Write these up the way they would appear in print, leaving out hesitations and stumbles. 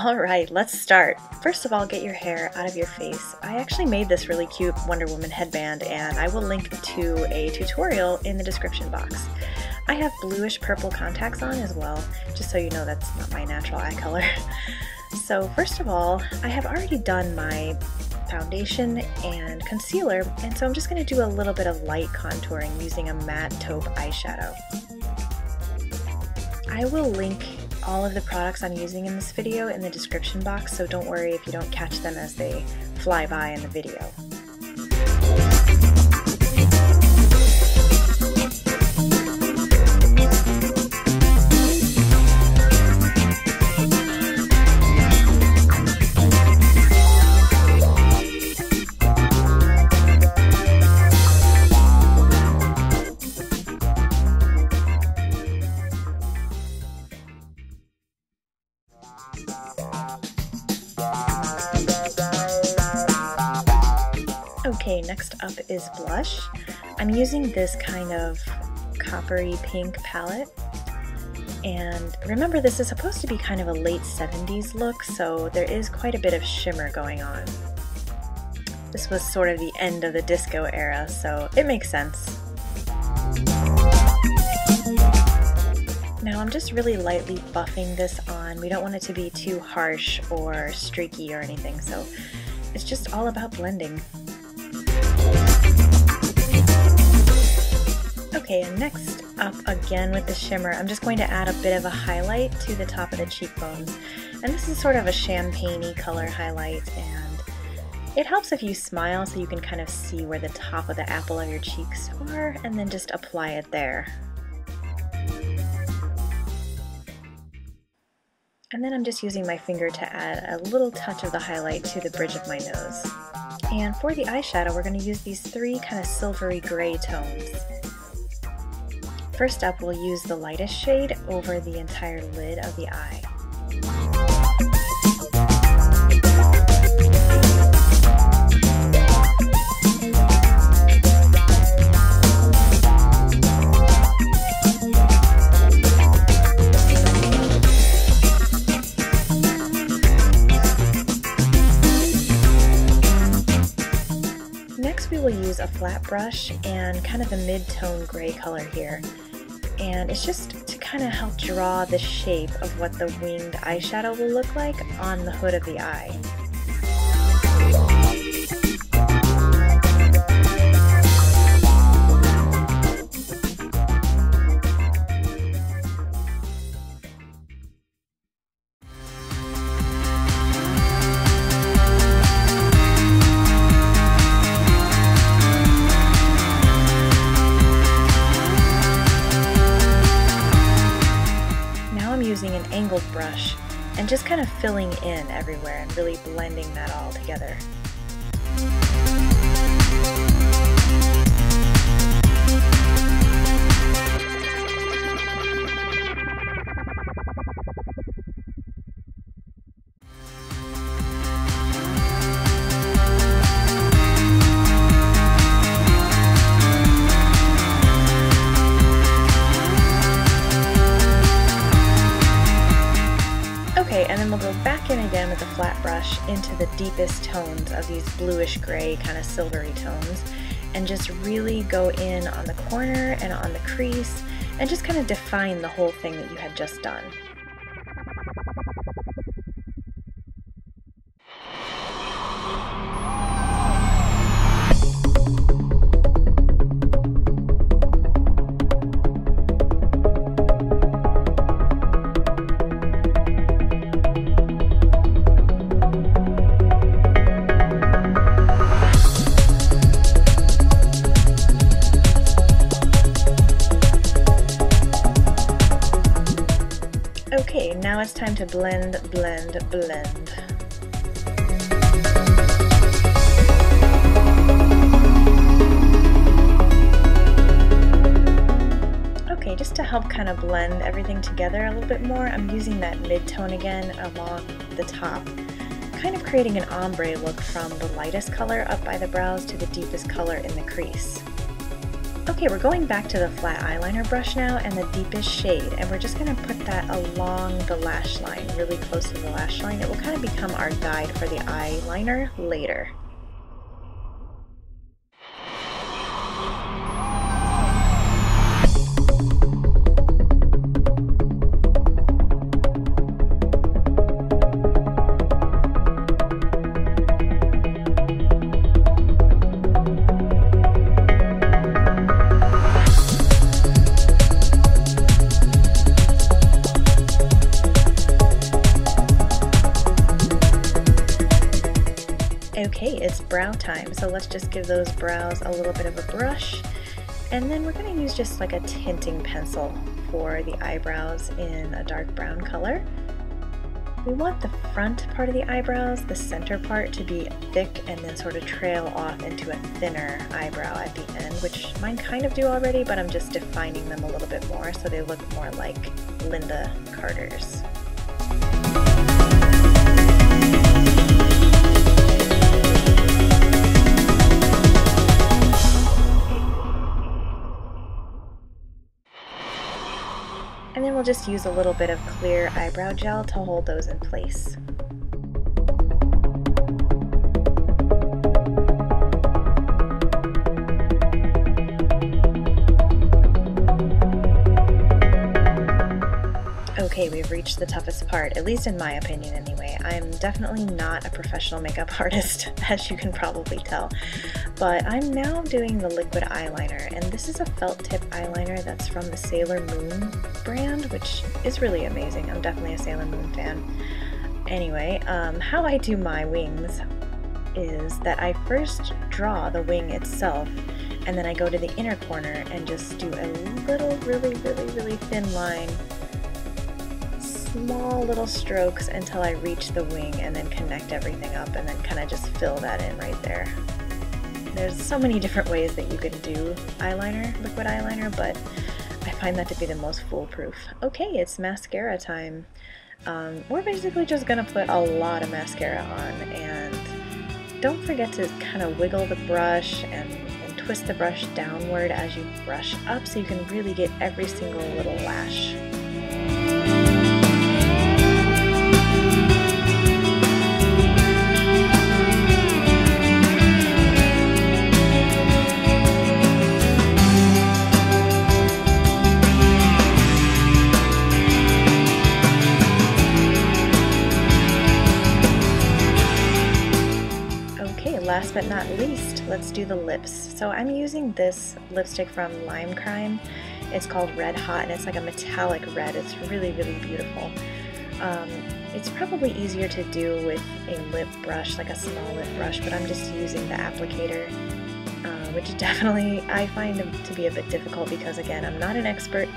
Alright, let's start. First of all, get your hair out of your face. I actually made this really cute Wonder Woman headband and I will link to a tutorial in the description box. I have bluish purple contacts on as well, just so you know that's not my natural eye color. So first of all, I have already done my foundation and concealer, and so I'm just going to do a little bit of light contouring using a matte taupe eyeshadow. I will link all of the products I'm using in this video in the description box, so don't worry if you don't catch them as they fly by in the video. Okay, next up is blush. I'm using this kind of coppery pink palette. And remember, this is supposed to be kind of a late 70s look, so there is quite a bit of shimmer going on. This was sort of the end of the disco era, so it makes sense. Now I'm just really lightly buffing this on. We don't want it to be too harsh or streaky or anything, so it's just all about blending. Okay, and next up, again with the shimmer, I'm just going to add a bit of a highlight to the top of the cheekbones. And this is sort of a champagne-y color highlight, and it helps if you smile so you can kind of see where the top of the apple of your cheeks are, and then just apply it there. And then I'm just using my finger to add a little touch of the highlight to the bridge of my nose. And for the eyeshadow, we're going to use these three kind of silvery gray tones. First up, we'll use the lightest shade over the entire lid of the eye. Next, we will use a flat brush and kind of a mid-tone gray color here. And it's just to kind of help draw the shape of what the winged eyeshadow will look like on the hood of the eye. Using an angled brush and just kind of filling in everywhere and really blending that all together. Okay, and then we'll go back in again with the flat brush into the deepest tones of these bluish gray kind of silvery tones, and just really go in on the corner and on the crease and just kind of define the whole thing that you had just done. Okay, now it's time to blend, blend, blend. Okay, just to help kind of blend everything together a little bit more, I'm using that mid-tone again along the top, kind of creating an ombre look from the lightest color up by the brows to the deepest color in the crease. Okay, we're going back to the flat eyeliner brush now and the deepest shade, and we're just going to put that along the lash line, really close to the lash line. It will kind of become our guide for the eyeliner later. Okay, it's brow time, so let's just give those brows a little bit of a brush, and then we're going to use just like a tinting pencil for the eyebrows in a dark brown color. We want the front part of the eyebrows, the center part, to be thick and then sort of trail off into a thinner eyebrow at the end, which mine kind of do already, but I'm just defining them a little bit more so they look more like Lynda Carter's. And then we'll just use a little bit of clear eyebrow gel to hold those in place. Okay, we've reached the toughest part, at least in my opinion anyway. I'm definitely not a professional makeup artist, as you can probably tell, but I'm now doing the liquid eyeliner, and this is a felt tip eyeliner that's from the Sailor Moon brand, which is really amazing. I'm definitely a Sailor Moon fan. Anyway, how I do my wings is that I first draw the wing itself, and then I go to the inner corner and just do a little, really thin line, small little strokes until I reach the wing, and then connect everything up and then kind of just fill that in right there. There's so many different ways that you can do eyeliner, liquid eyeliner, but I find that to be the most foolproof. Okay, it's mascara time. We're basically just gonna put a lot of mascara on, and don't forget to kind of wiggle the brush and twist the brush downward as you brush up so you can really get every single little lash. Last but not least, let's do the lips. So I'm using this lipstick from Lime Crime. It's called Red Hot, and it's like a metallic red. It's really beautiful. It's probably easier to do with a lip brush, like a small lip brush, but I'm just using the applicator, which definitely I find to be a bit difficult because, again, I'm not an expert,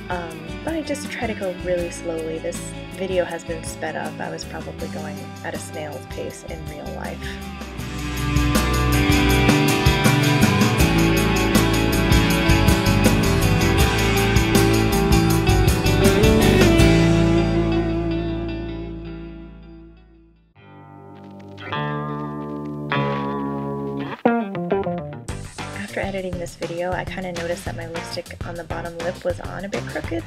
but I just try to go really slowly. This video has been sped up. I was probably going at a snail's pace in real life. After editing this video, I kind of noticed that my lipstick on the bottom lip was on a bit crooked,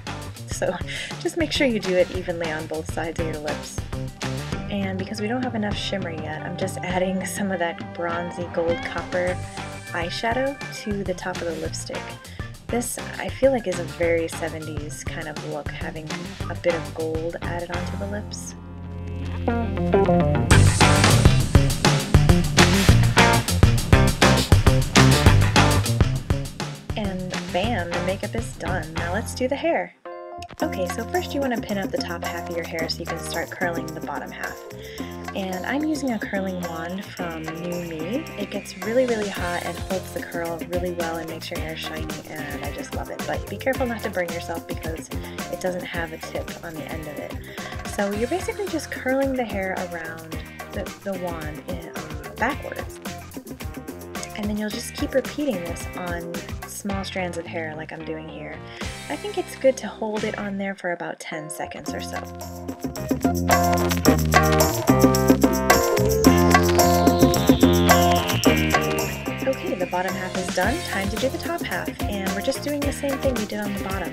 so just make sure you do it evenly on both sides of your lips. And because we don't have enough shimmer yet, I'm just adding some of that bronzy gold copper eyeshadow to the top of the lipstick. This, I feel like, is a very 70s kind of look, having a bit of gold added onto the lips. And bam, the makeup is done. Now let's do the hair. Okay, so first you want to pin up the top half of your hair so you can start curling the bottom half. And I'm using a curling wand from New Me. It gets really hot and holds the curl really well and makes your hair shiny, and I just love it. But be careful not to burn yourself because it doesn't have a tip on the end of it. So you're basically just curling the hair around the wand backwards. And then you'll just keep repeating this on small strands of hair like I'm doing here. I think it's good to hold it on there for about 10 seconds or so. Okay, the bottom half is done, time to do the top half, and we're just doing the same thing we did on the bottom.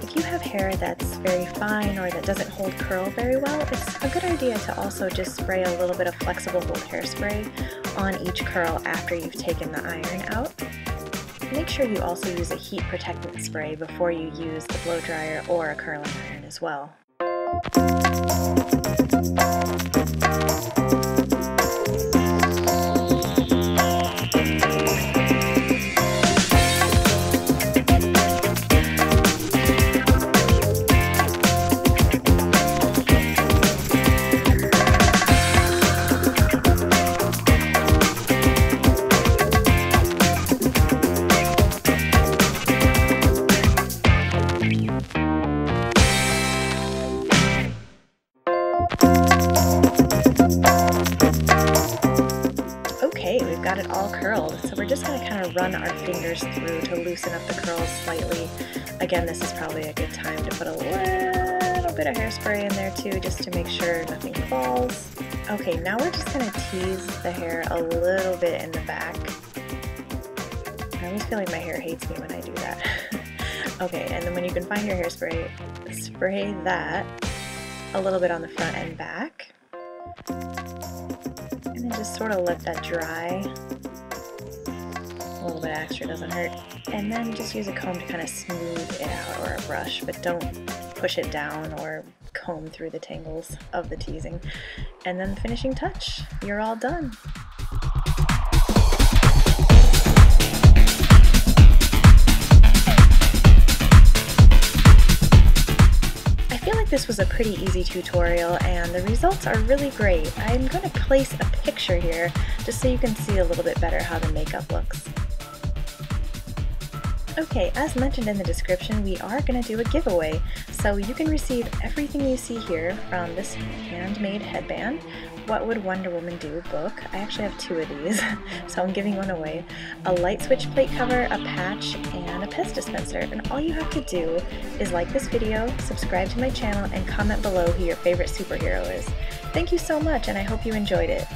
If you have hair that's very fine or that doesn't hold curl very well, it's a good idea to also just spray a little bit of flexible hold hairspray on each curl after you've taken the iron out. Make sure you also use a heat protectant spray before you use the blow dryer or a curling iron as well. Okay, we've got it all curled, so we're just going to kind of run our fingers through to loosen up the curls slightly. Again, this is probably a good time to put a little bit of hairspray in there too, just to make sure nothing falls. Okay, now we're just going to tease the hair a little bit in the back. I always feel like my hair hates me when I do that. Okay, and then when you can find your hairspray, spray that a little bit on the front and back. And then just sort of let that dry. A little bit extra doesn't hurt. And then just use a comb to kind of smooth it out, or a brush, but don't push it down or comb through the tangles of the teasing. And then the finishing touch. You're all done. This was a pretty easy tutorial and the results are really great. I'm going to place a picture here just so you can see a little bit better how the makeup looks. Okay, as mentioned in the description, we are going to do a giveaway, so you can receive everything you see here from this handmade headband, What Would Wonder Woman Do book. I actually have 2 of these, so I'm giving one away. A light switch plate cover, a patch, and a Pez dispenser. And all you have to do is like this video, subscribe to my channel, and comment below who your favorite superhero is. Thank you so much, and I hope you enjoyed it.